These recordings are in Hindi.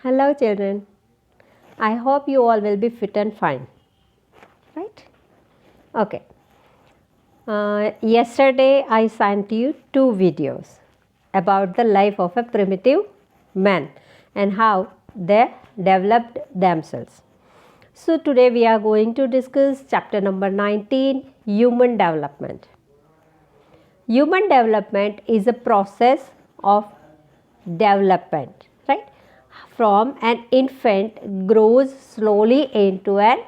Hello children, I hope you all will be fit and fine, right? Okay, yesterday I sent you two videos about the life of a primitive man and how they developed themselves. So today we are going to discuss chapter number 19, Human Development. Human development is a process of development, right? From an infant grows slowly into an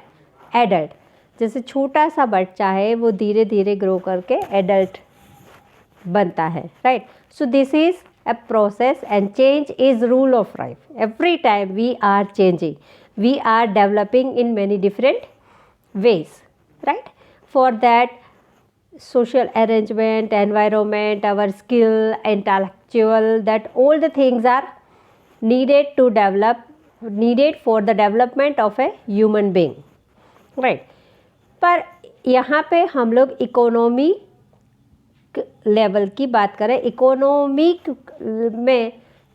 adult. जैसे छोटा सा बच्चा है वो धीरे धीरे ग्रो करके एडल्ट बनता है, right? So this is a process and change is rule of life. Every time we are changing, we are developing in many different ways, right? For that, social arrangement, environment, our skill, intellectual, that all the things are needed for the development of a human being, right? पर यहाँ पे हम लोग इकोनॉमी लेवल की बात करें, इकोनॉमिक में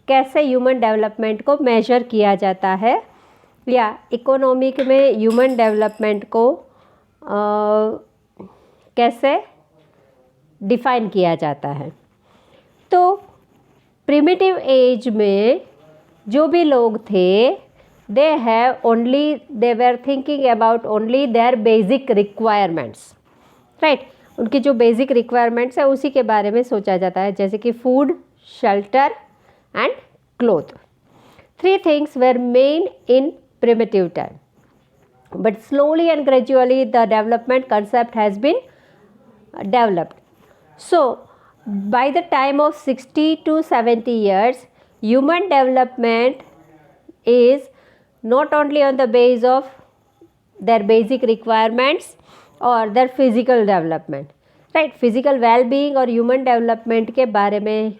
कैसे ह्यूमन डेवलपमेंट को मेजर किया जाता है या इकोनॉमिक में ह्यूमन डेवलपमेंट को कैसे डिफाइन किया जाता है। तो प्रिमिटिव एज में जो भी लोग थे they were thinking about only their basic requirements, right? उनकी जो बेसिक रिक्वायरमेंट्स है उसी के बारे में सोचा जाता है, जैसे कि food, shelter and cloth. Three things were main in primitive time, but slowly and gradually the development concept has been developed. So, by the time of 60 to 70 years, human development is not only on the base of their basic requirements or their physical development, right? Physical well-being और human development के बारे में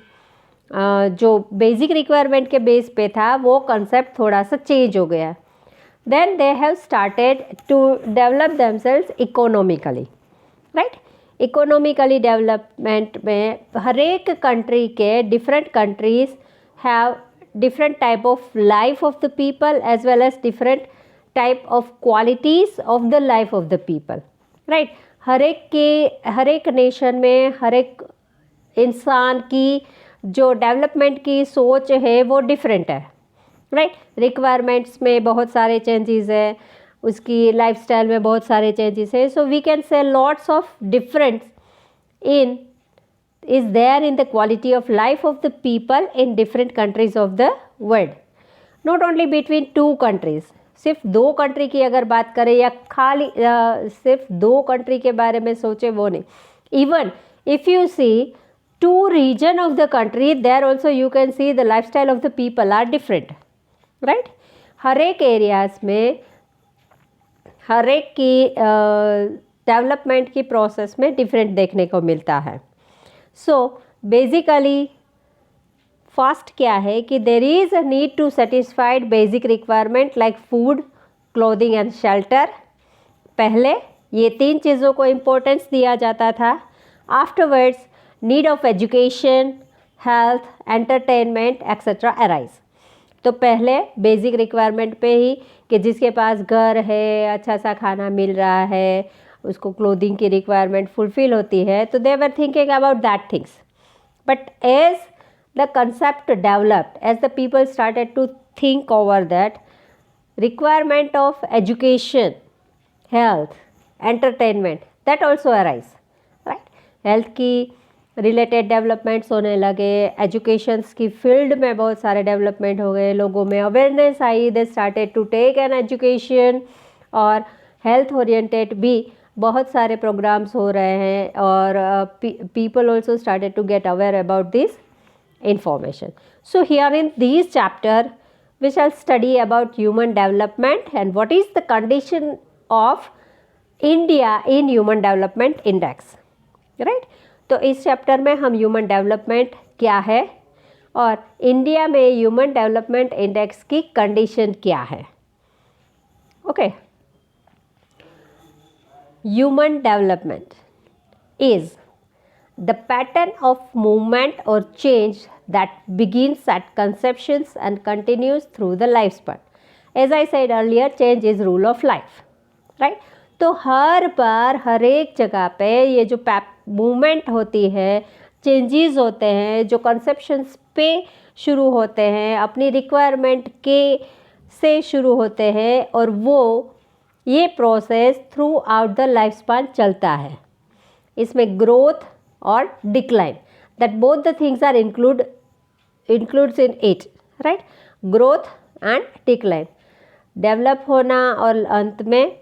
जो basic requirement के base पे था वो concept थोड़ा सा change हो गया. Then they have started to develop themselves economically, right? Economically development में हर एक कंट्री के different countries have different type of life of the people as well as different type of qualities of the life of the people, right? हर एक नेशन में हर एक इंसान की जो डेवलपमेंट की सोच है वो डिफरेंट है, राइट? रिक्वायरमेंट्स में बहुत सारे चेंजेस है, उसकी लाइफस्टाइल में बहुत सारे चेंजेस है. So we can say lots of difference in is there in the quality of life of the people in different countries of the world. Not only between two countries, सिर्फ दो कंट्री की अगर बात करें या खाली सिर्फ दो कंट्री के बारे में सोचे वो नहीं. Even if you see two region of the country there also you can see the life style of the people are different, right? हर एक एरियाज में हर एक की डेवलपमेंट की प्रोसेस में डिफरेंट देखने को मिलता है. सो बेसिकली फर्स्ट क्या है कि there is a need to satisfied basic requirement like food, clothing and shelter. पहले ये तीन चीज़ों को इम्पोर्टेंस दिया जाता था. Afterwards need of education, health, entertainment etcetera arise. तो पहले बेसिक रिक्वायरमेंट पे ही कि जिसके पास घर है, अच्छा सा खाना मिल रहा है, उसको क्लोथिंग की रिक्वायरमेंट फुलफिल होती है, तो they were thinking about that things. But as the concept developed, as the people started to think over that, requirement of education, health, entertainment that also arise, right? Health की रिलेटेड डेवलपमेंट्स होने लगे, एजुकेशंस की फील्ड में बहुत सारे डेवलपमेंट हो गए, लोगों में अवेयरनेस आई, they started to take an education. और हेल्थ ओरिएंटेड भी बहुत सारे प्रोग्राम्स हो रहे हैं और people also started to get aware about this information. So here in this chapter we shall study about human development and what is the condition of India in human development index, right? तो इस चैप्टर में हम ह्यूमन डेवलपमेंट क्या है और इंडिया में ह्यूमन डेवलपमेंट इंडेक्स की कंडीशन क्या है. Okay, human development is the pattern of movement और change that begins at conceptions and continues through the lifespan. As I said earlier, change is rule of life, right? तो हर बार हर एक जगह पे ये जो मूवमेंट होती है, चेंजेस होते हैं, जो कंसेप्शंस पे शुरू होते हैं, अपनी रिक्वायरमेंट के से शुरू होते हैं, और वो ये process throughout the life span चलता है. इसमें ग्रोथ और decline, that both the things are includes in it, right? Growth and decline, develop होना और अंत में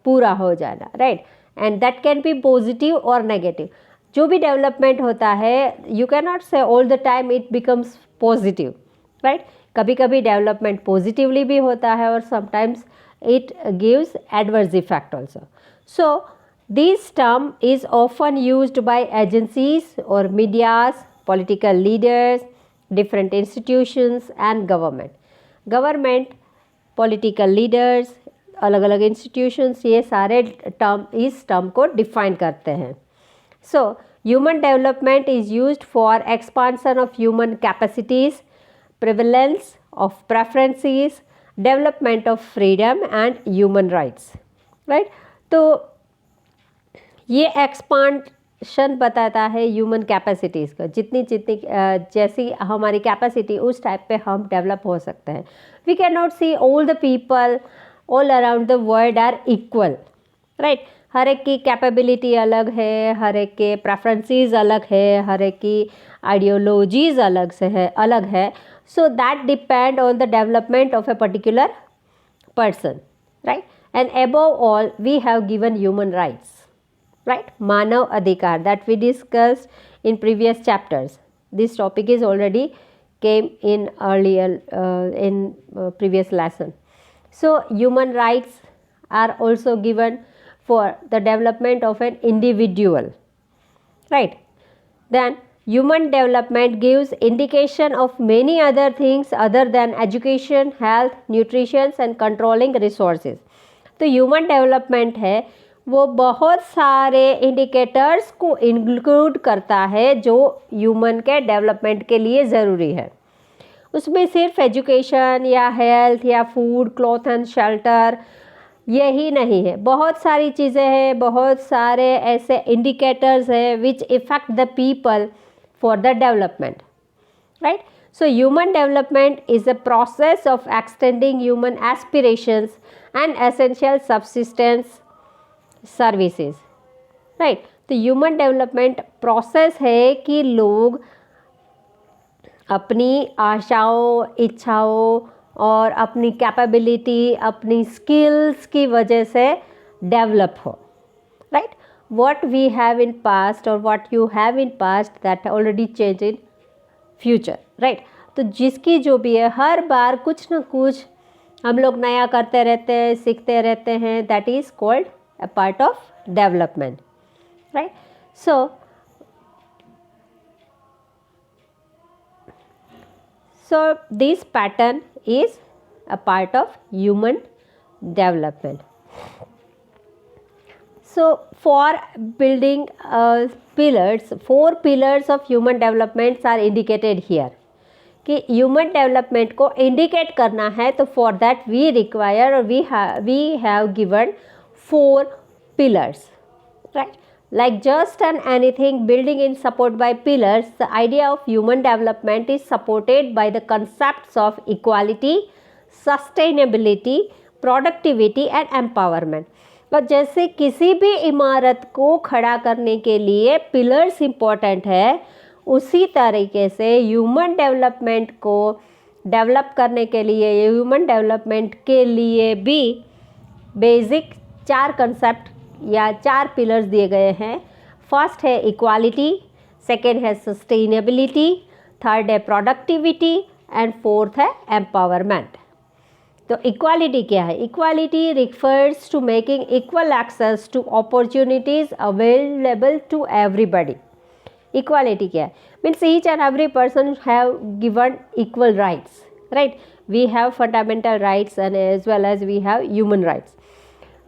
पूरा हो जाना, right? And that can be positive और नेगेटिव. जो भी डेवलपमेंट होता है, you can not say all the time it becomes positive, right? कभी कभी डेवलपमेंट पॉजिटिवली भी होता है और sometimes it gives adverse effect also. So this term is often used by agencies or medias, political leaders, different institutions and government. Government, political leaders, अलग अलग institutions, ये सारे term इस term को define करते हैं. So human development is used for expansion of human capacities, prevalence of preferences, development of freedom and human rights, right? तो ये एक्सपांशन बताता है ह्यूमन कैपेसिटीज़ का, जितनी जैसी हमारी कैपेसिटी उस टाइप पे हम डेवलप हो सकते हैं. We can not see all the people all around the world are equal, right? हर एक की कैपेबिलिटी अलग है, हर एक के प्रेफरेंसेस अलग है, हर एक की आइडियोलॉजीज़ अलग है. So that depend on the development of a particular person, right? And above all, we have given human rights, right? Manav Adhikar that we discussed in previous chapters. This topic is already came in earlier previous lesson. So human rights are also given for the development of an individual, right? Then human development gives indication of many other things other than education, health, nutrition and controlling resources. तो ह्यूमन डेवलपमेंट है वो बहुत सारे इंडिकेटर्स को इंक्लूड करता है जो ह्यूमन के डेवलपमेंट के लिए ज़रूरी है. उसमें सिर्फ एजुकेशन या हेल्थ या फूड, क्लॉथ एंड शेल्टर यही नहीं है, बहुत सारी चीज़ें हैं, बहुत सारे ऐसे इंडिकेटर्स हैं which effect the people for the development, right? So human development is a process of extending human aspirations and essential subsistence services, right? तो human development process है कि लोग अपनी आशाओं, इच्छाओं और अपनी कैपेबिलिटी, अपनी स्किल्स की वजह से डेवलप हो, right? what we have in past or what you have in past that already change in future, right? तो जिसकी जो भी है, हर बार कुछ ना कुछ हम लोग नया करते रहते हैं, सीखते रहते हैं, that is called a part of development, right? So this pattern is a part of human development. So for building pillars, 4 pillars of human developments are indicated here. कि ह्यूमन डेवलपमेंट को इंडिकेट करना है तो फॉर दैट वी रिक्वायर और we have given 4 pillars, right? Like just and anything building in support by pillars, the idea of human development is supported by the concepts of equality, sustainability, productivity and empowerment. और जैसे किसी भी इमारत को खड़ा करने के लिए पिलर्स इम्पोर्टेंट है, उसी तरीके से ह्यूमन डेवलपमेंट को डेवलप करने के लिए, ह्यूमन डेवलपमेंट के लिए भी बेसिक 4 कंसेप्ट या 4 पिलर्स दिए गए हैं. फर्स्ट है इक्वालिटी, सेकेंड है सस्टेनेबिलिटी, थर्ड है प्रोडक्टिविटी एंड फोर्थ है एम्पावरमेंट. तो इक्वालिटी क्या है? Equality refers to making equal access to opportunities available to everybody. Equality क्या है? Means each and every person have given equal rights, right? We have fundamental rights and as well as we have human rights.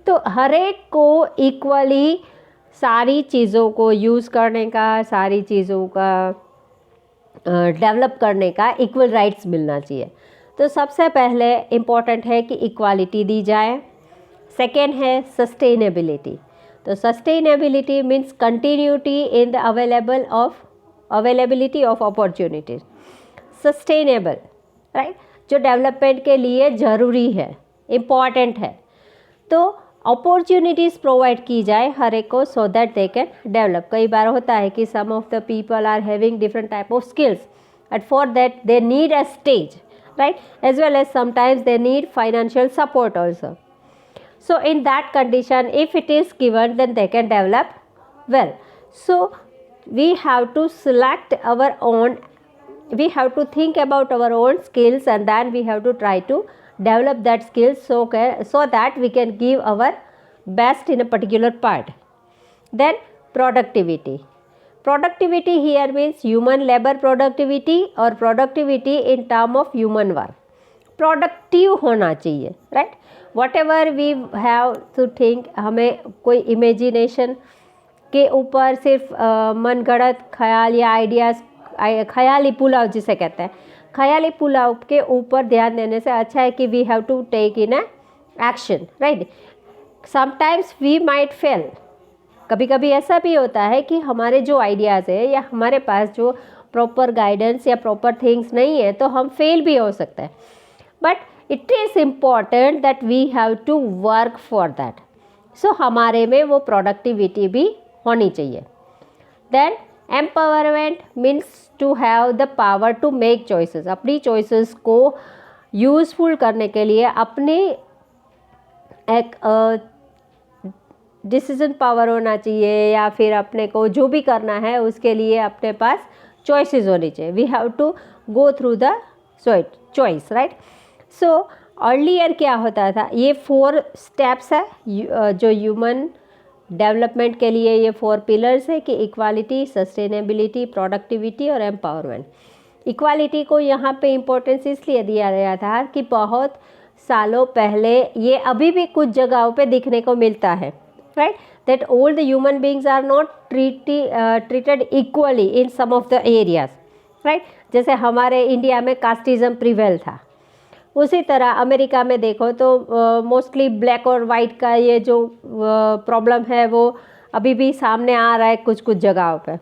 तो हर एक को इक्वली सारी चीज़ों को यूज़ करने का, सारी चीज़ों का डेवलप करने का इक्वल राइट्स मिलना चाहिए। तो सबसे पहले इम्पॉर्टेंट है कि इक्वालिटी दी जाए। सेकेंड है सस्टेनेबिलिटी। तो sustainability means continuity in the availability of opportunities. Sustainable, right, जो डेवलपमेंट के लिए ज़रूरी है, इम्पॉर्टेंट है। तो अपॉर्चुनिटीज़ प्रोवाइड की जाए हर एक को, so that they can develop. कई बार होता है कि some of the people are having different type of skills, and for that they need a stage, right, as well as sometimes they need financial support also. So in that condition, if it is given, then they can develop well. So we have to select our own, we have to think about our own skills, and then we have to try to develop that skills so that we can give our best in a particular part. Then productivity. Productivity here means human labor productivity और productivity in term of human work. Productive होना चाहिए, right? Whatever we have to think, हमें कोई imagination के ऊपर सिर्फ मनगढ़ंत ख्याल या आइडियाज़, ख्याली पुलाव जिसे कहते हैं, ख्याली पुलाव के ऊपर ध्यान देने से अच्छा है कि we have to take in a action, right? Sometimes we might fail. कभी कभी ऐसा भी होता है कि हमारे जो आइडियाज़ है या हमारे पास जो प्रॉपर गाइडेंस या प्रॉपर थिंग्स नहीं है, तो हम फेल भी हो सकते हैं। But it is important that we have to work for that. So हमारे में वो प्रोडक्टिविटी भी होनी चाहिए। Then empowerment means to have the power to make choices. अपनी चॉइसेस को यूज़फुल करने के लिए अपने एक डिसीजन पावर होना चाहिए, या फिर अपने को जो भी करना है उसके लिए अपने पास चॉइसेस होनी चाहिए। We have to go through the choice, right. So earlier क्या होता था, ये 4 स्टेप्स है जो ह्यूमन डेवलपमेंट के लिए, ये 4 पिलर्स है कि इक्वालिटी, सस्टेनेबिलिटी, प्रोडक्टिविटी और एम्पावरमेंट। इक्वालिटी को यहाँ पे इम्पोर्टेंस इसलिए दिया गया था कि बहुत सालों पहले, ये अभी भी कुछ जगहों पे दिखने को मिलता है, right, that all the human beings are not treated equally in some of the areas, right. जैसे हमारे इंडिया में कास्टिज्म प्रिवेल था, उसी तरह अमेरिका में देखो तो मोस्टली ब्लैक और वाइट का ये जो प्रॉब्लम है वो अभी भी सामने आ रहा है कुछ कुछ जगहों पे।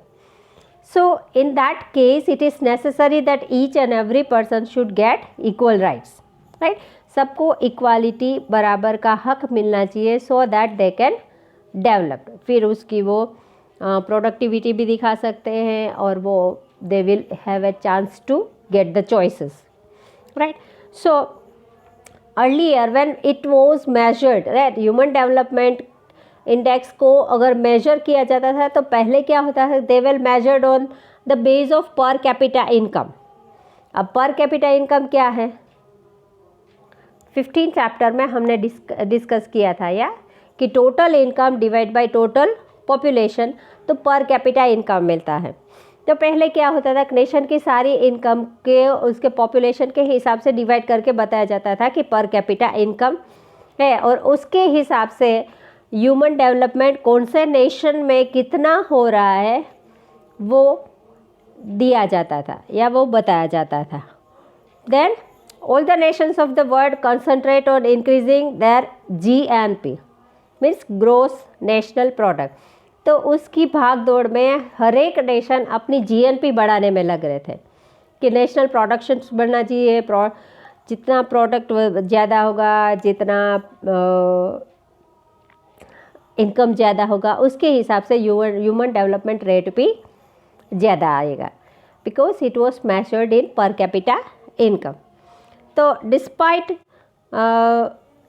So in that case it is necessary that each and every person should get equal rights, right. सबको इक्वालिटी, बराबर का हक मिलना चाहिए, so that they can develop. फिर उसकी वो प्रोडक्टिविटी भी दिखा सकते हैं और वो they will have a chance to get the choices, right. So earlier when it was measured, right, human development index को अगर मेजर किया जाता था तो पहले क्या होता था, they will measured on the base of पर कैपिटा इनकम। अब पर कैपिटा इनकम क्या है, 15 चैप्टर में हमने डिस्कस किया था, या कि total income divide by total population, तो पर कैपिटा इनकम मिलता है। तो पहले क्या होता था, नेशन की सारी इनकम के उसके पॉपुलेशन के हिसाब से डिवाइड करके बताया जाता था कि पर कैपिटा इनकम है, और उसके हिसाब से ह्यूमन डेवलपमेंट कौन से नेशन में कितना हो रहा है वो दिया जाता था या वो बताया जाता था। Then all the nations of the world concentrate on increasing their GNP, means gross national product। तो उसकी भाग दौड़ में हर एक नेशन अपनी GNP बढ़ाने में लग रहे थे कि नेशनल प्रोडक्शन बढ़ना चाहिए, जितना प्रोडक्ट ज़्यादा होगा, जितना इनकम ज़्यादा होगा, उसके हिसाब से ह्यूमन डेवलपमेंट रेट भी ज़्यादा आएगा, because it was measured in per capita income. तो despite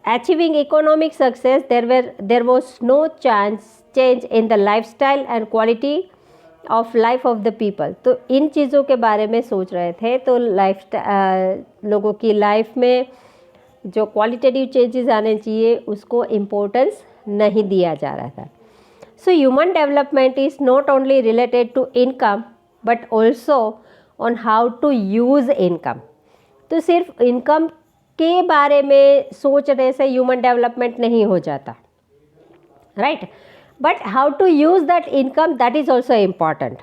achieving economic success, there was no change in the lifestyle and quality of life of the people. तो इन चीज़ों के बारे में सोच रहे थे, तो लोगों की लाइफ में जो क्वालिटेटिव चेंजेस आने चाहिए उसको इम्पोर्टेंस नहीं दिया जा रहा था। So human development is not only related to income but also on how to use income. तो सिर्फ इनकम के बारे में सोचने से ह्यूमन डेवलपमेंट नहीं हो जाता, right, but how to use that income, that is also important.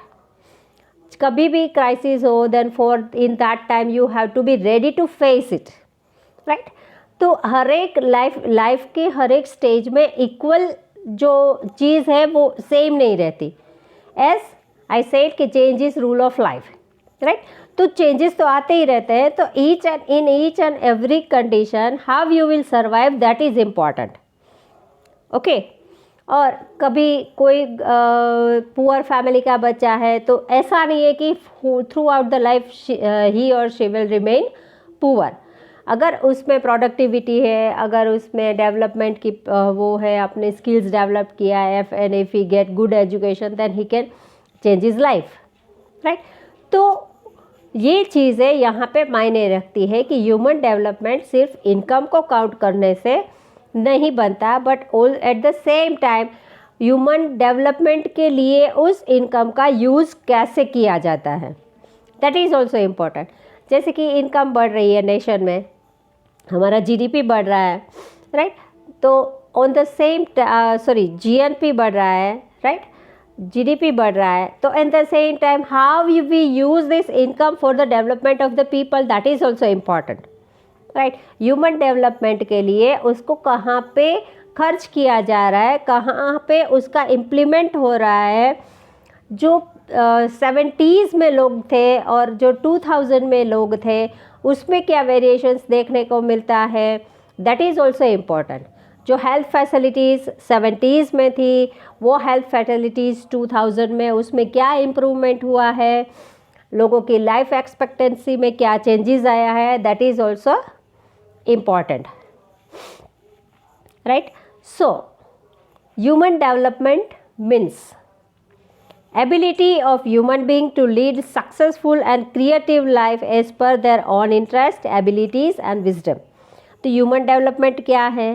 कभी भी क्राइसिस हो, then for in that time you have to be ready to face it, right. तो हर एक लाइफ के हर एक स्टेज में इक्वल जो चीज़ है वो सेम नहीं रहती। एज आई सेड कि change is rule of life, right. तो चेंजेस तो आते ही रहते हैं, तो each and every condition how you will survive, that is important, okay. और कभी कोई पुअर फैमिली का बच्चा है तो ऐसा नहीं है कि थ्रू आउट द लाइफ ही और शी विल रिमेन पुअर। अगर उसमें प्रोडक्टिविटी है, अगर उसमें डेवलपमेंट की वो है, अपने स्किल्स डेवलप किया है, and if he get good education then he can change his life, right. तो ये चीज़ें यहाँ पे मायने रखती है कि ह्यूमन डेवलपमेंट सिर्फ इनकम को काउंट करने से नहीं बनता, but at the same time human development के लिए उस इनकम का यूज़ कैसे किया जाता है, दैट इज़ ऑल्सो इम्पॉर्टेंट। जैसे कि इनकम बढ़ रही है नेशन में, हमारा जीडीपी बढ़ रहा है, राइट। तो ऑन द सेम जीएनपी बढ़ रहा है, राइट, जीडीपी बढ़ रहा है, तो at the same time how you we use this income for the development of the people, that is also important, right. Human development के लिए उसको कहाँ पे खर्च किया जा रहा है, कहाँ पे उसका इम्प्लीमेंट हो रहा है। जो 70s में लोग थे और जो 2000 में लोग थे, उसमें क्या वेरिएशंस देखने को मिलता है, दैट इज़ ऑल्सो इम्पॉर्टेंट। जो हेल्थ फैसिलिटीज़ 70s में थी, वो हेल्थ फैसिलिटीज़ 2000 में उसमें क्या इम्प्रूवमेंट हुआ है, लोगों की लाइफ एक्सपेक्टेंसी में क्या चेंजेस आया है, that is also important, right? So human development means ability of human being to lead successful and creative life as per their own interest, abilities and wisdom. तो human development क्या है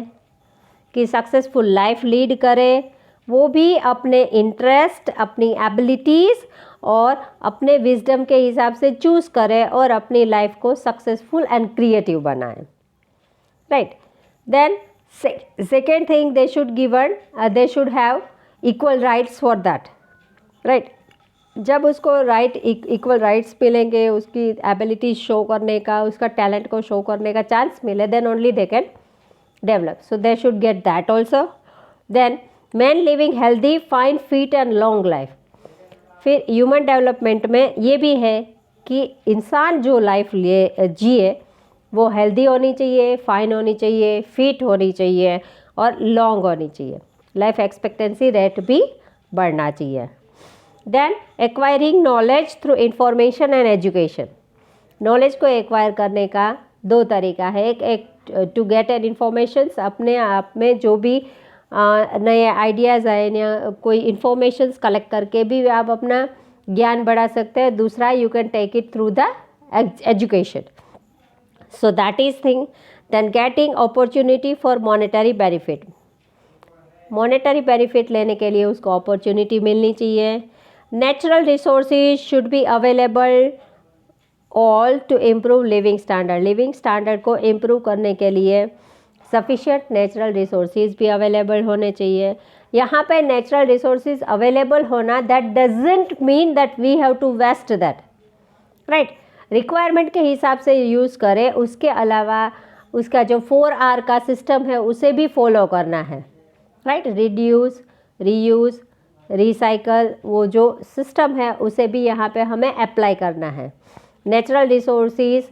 कि सक्सेसफुल लाइफ लीड करे, वो भी अपने इंटरेस्ट, अपनी एबिलिटीज़ और अपने विजडम के हिसाब से चूज़ करे और अपनी लाइफ को सक्सेसफुल एंड क्रिएटिव बनाए, right? Then second thing, they should have equal rights for that, right? जब उसको इक्वल राइट्स मिलेंगे, उसकी एबिलिटी शो करने का, उसका टैलेंट को शो करने का चांस मिले, then only they can develop, so they should get that also. Then man living healthy, fine, fit and long life. फिर ह्यूमन डेवलपमेंट में ये भी है कि इंसान जो लाइफ जिए वो हेल्दी होनी चाहिए, फाइन होनी चाहिए, फिट होनी चाहिए और लॉन्ग होनी चाहिए, लाइफ एक्सपेक्टेंसी रेट भी बढ़ना चाहिए। Then acquiring knowledge through information and education. Knowledge को एक्वायर करने का दो तरीका है, एक टू गेट एन इन्फॉर्मेशन, अपने आप में जो भी नए आइडियाज़ आए या कोई इन्फॉर्मेशंस कलेक्ट करके भी आप अपना ज्ञान बढ़ा सकते हैं। दूसरा, you can take it through the education, so that is thing. Then getting opportunity for monetary benefit, monetary benefit लेने के लिए उसको opportunity मिलनी चाहिए। Natural resources should be available all to improve living standard, living standard को improve करने के लिए sufficient natural resources भी available होने चाहिए। यहाँ पे natural resources available होना, that doesn't mean that we have to waste that, right? Requirement के हिसाब से यूज़ करें, उसके अलावा उसका जो 4R का सिस्टम है उसे भी फॉलो करना है, राइट? रिड्यूस, रीयूज़, रिसाइकल, वो जो सिस्टम है उसे भी यहाँ पे हमें अप्लाई करना है। नेचुरल रिसोर्सेज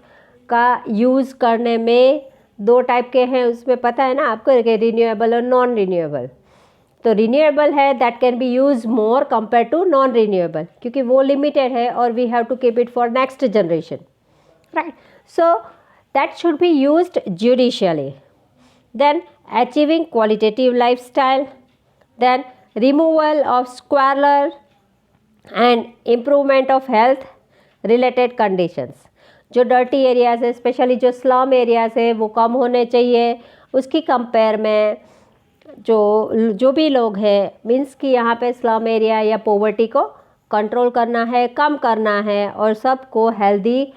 का यूज़ करने में दो टाइप के हैं, उसमें पता है ना आपको, रिन्यूएबल और नॉन रिन्यूएबल। तो रिन्यूएबल है that can be use more compare to non renewable, क्योंकि वो लिमिटेड है और we have to keep it for next generation, right? So that should be used judiciously. Then achieving qualitative lifestyle, then removal of squalor and improvement of health related conditions. जो डर्टी एरियाज है, स्पेशली जो स्लम एरियाज है, वो कम होने चाहिए। उसकी कंपेयर में जो भी लोग हैं, मीन्स कि यहाँ पे स्लम एरिया या पॉवर्टी को कंट्रोल करना है, कम करना है और सबको हेल्दी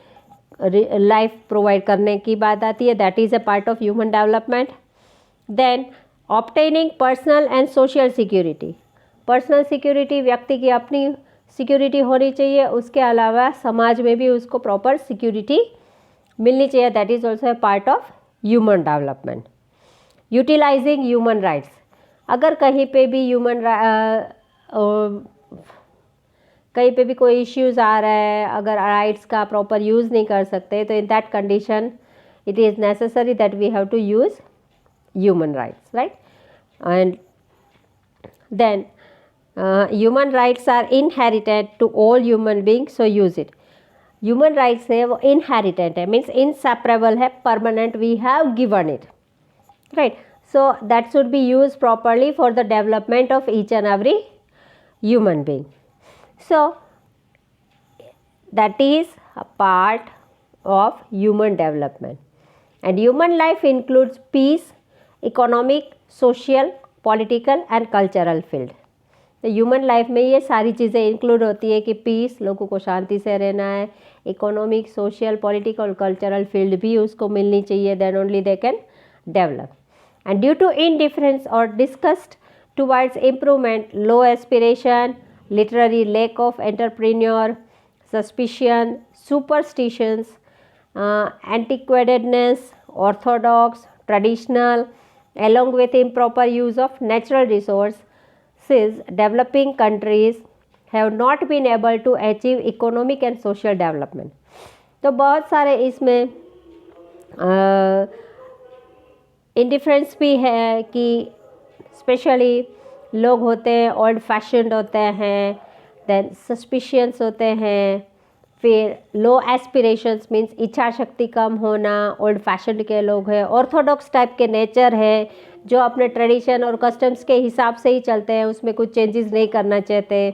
लाइफ प्रोवाइड करने की बात आती है। That is a part of human development. Then obtaining personal and social security. Personal security व्यक्ति की अपनी सिक्योरिटी होनी चाहिए, उसके अलावा समाज में भी उसको प्रॉपर सिक्योरिटी मिलनी चाहिए. That is also a part of human development. Utilising human rights. अगर कहीं पे भी कहीं पे भी कोई इश्यूज आ रहा है, अगर राइट्स का प्रॉपर यूज़ नहीं कर सकते, तो in that condition it is necessary that we have to use human rights, right? And then human rights are inherited to all human beings, so use it. Human rights है वो inherited है, means inseparable है, permanent, we have given it, right? So that should be used properly for the development of each and every human being. So that is a part of human development. And human life includes peace, economic, social, political and cultural field. तो ह्यूमन लाइफ में ये सारी चीज़ें इंक्लूड होती है कि पीस, लोगों को शांति से रहना है, economic, social, political, cultural field भी उसको मिलनी चाहिए, then only they can develop. And due to indifference और discussed towards improvement, low aspiration, literary lack of entrepreneur, suspicion, superstitions, antiquatedness, orthodox, traditional, along with improper use of natural resources, developing countries have not been able to achieve economic and social development. तो बहुत सारे इसमें इंडिफरेंस भी है कि स्पेशली लोग होते हैं ओल्ड फैशन्ड होते हैं, देन सस्पिशियंस होते हैं, फिर लो एस्पिरेशंस मीन्स इच्छा शक्ति कम होना, ओल्ड फैशन के लोग हैं, ऑर्थोडॉक्स टाइप के नेचर है जो अपने ट्रेडिशन और कस्टम्स के हिसाब से ही चलते हैं, उसमें कुछ चेंजेस नहीं करना चाहते.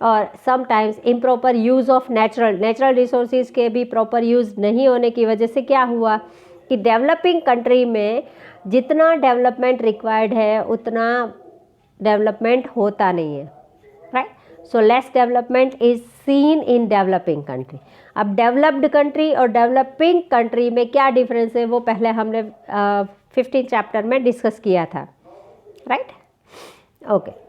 और sometimes improper use of natural resources के भी प्रॉपर यूज़ नहीं होने की वजह से क्या हुआ कि डेवलपिंग कंट्री में जितना डेवलपमेंट रिक्वायर्ड है उतना डेवलपमेंट होता नहीं है, right? So less development is seen in developing country. अब डेवलप्ड कंट्री और डेवलपिंग कंट्री में क्या डिफरेंस है वो पहले हमने 15 चैप्टर में डिस्कस किया था, राइट? ओके.